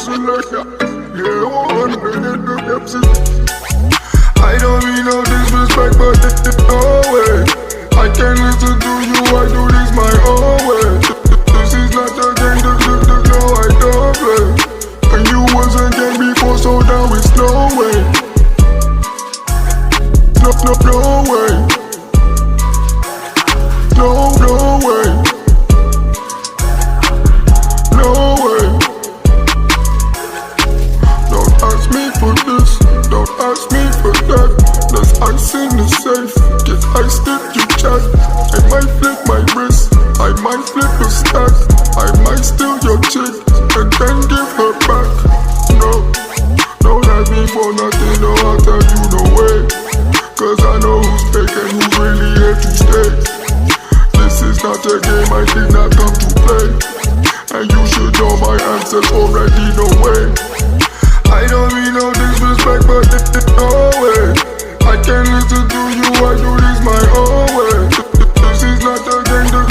selector. Yeah, 100 the Pepsi. I don't mean no disrespect, but no way. I can't listen to you, I do this my own way. This is not a game, no, I don't play. And you wasn't game before, so now it's no way. No way. No way. No way. Don't ask me for this, don't ask me for that. There's ice in the safe, get ice in your chest. I might flip my wrist, I might flip a stack. I might steal your chick and then give her back. No, don't ask me for nothing, no, I'll tell you no way. Cause I know who's fake and who's really here to stay. This is not a game, I did not come to play. And you should know my answers already, no way. I don't mean no disrespect, but no way. I can't listen to you, I do this my own way. This is not a game, no,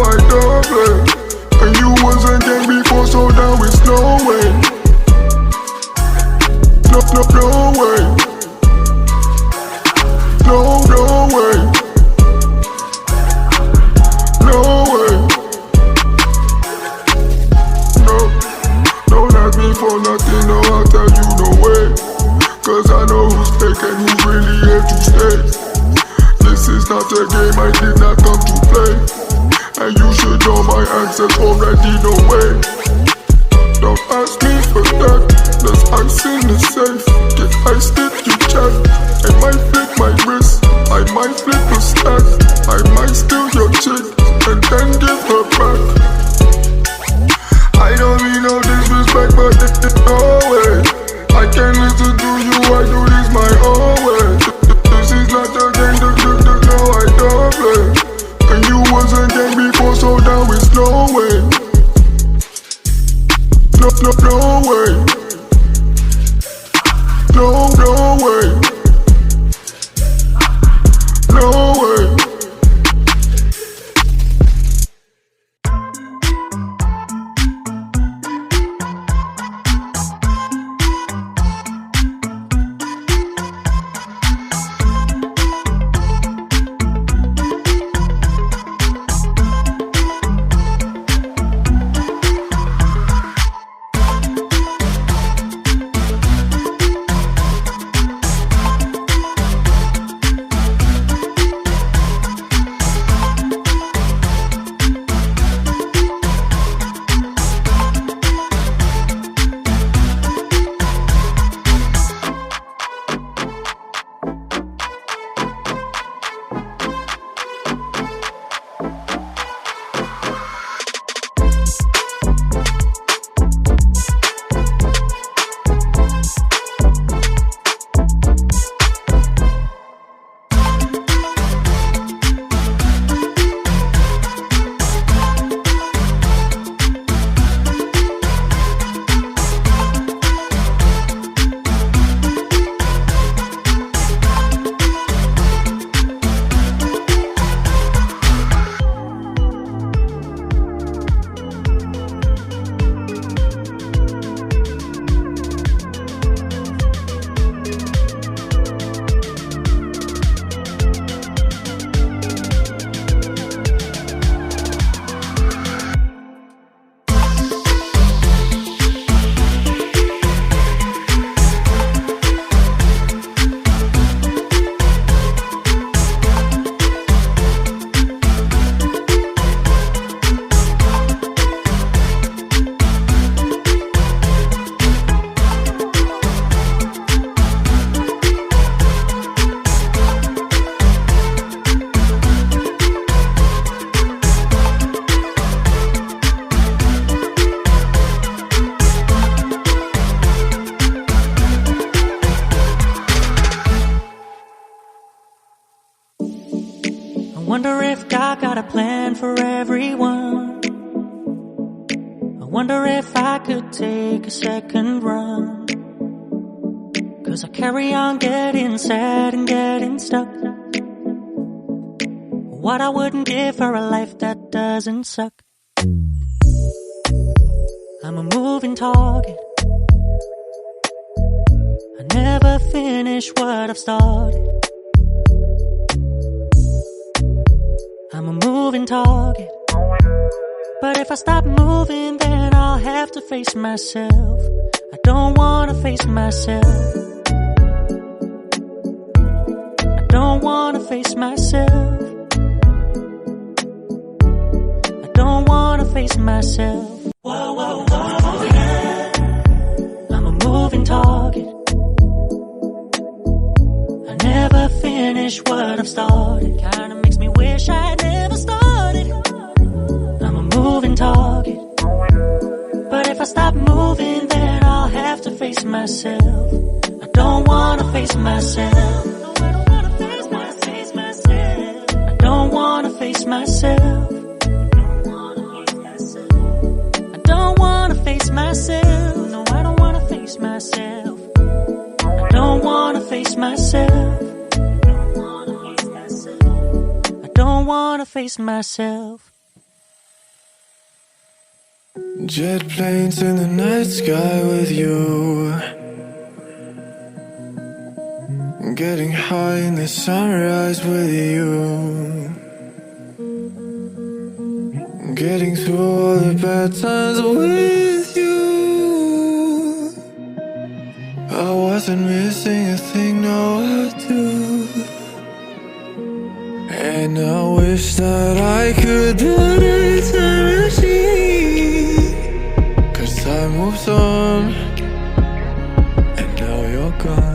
I don't play. And you wasn't game before, so now it's no way. No way. No way. No way. No, don't ask me for nothing, no, I'll tell you no way. Cause I know who's fake and who's really here to stay. This is not a game, I did not come to play. And you should know my answers already, no way. Don't ask me for that, there's ice in the safe. Get ice in your chest, I might flip my wrist, I might flip a stack. I might steal your chick and then give her back. I don't mean no disrespect, but no way. I can't listen to you, I do this my own way. This is not a game, no, I don't play. And you wasn't game before, so now it's no way. No way. No way. No way. Wonder if God got a plan for everyone. I wonder if I could take a second run. 'Cause I carry on getting sad and getting stuck. What I wouldn't give for a life that doesn't suck. I'm a moving target, I never finish what I've started. I'm a moving target, but if I stop moving, then I'll have to face myself. I don't wanna face myself. I don't wanna face myself. I don't wanna face myself. Whoa, whoa, whoa, yeah. I'm a moving target. I never finish what I've started. Kinda makes me wish I never started. I'm a moving target, but if I stop moving, then I'll have to face myself. I don't wanna face myself. No, I don't wanna face myself. I don't wanna face myself. I don't wanna face myself. No, I don't wanna face myself. I don't wanna face myself. I don't wanna face myself. Jet planes in the night sky with you, getting high in the sunrise with you, getting through all the bad times with you. I wasn't missing a thing, no I do. And I wish that I could build a time machine, 'cause time moves on, and now you're gone.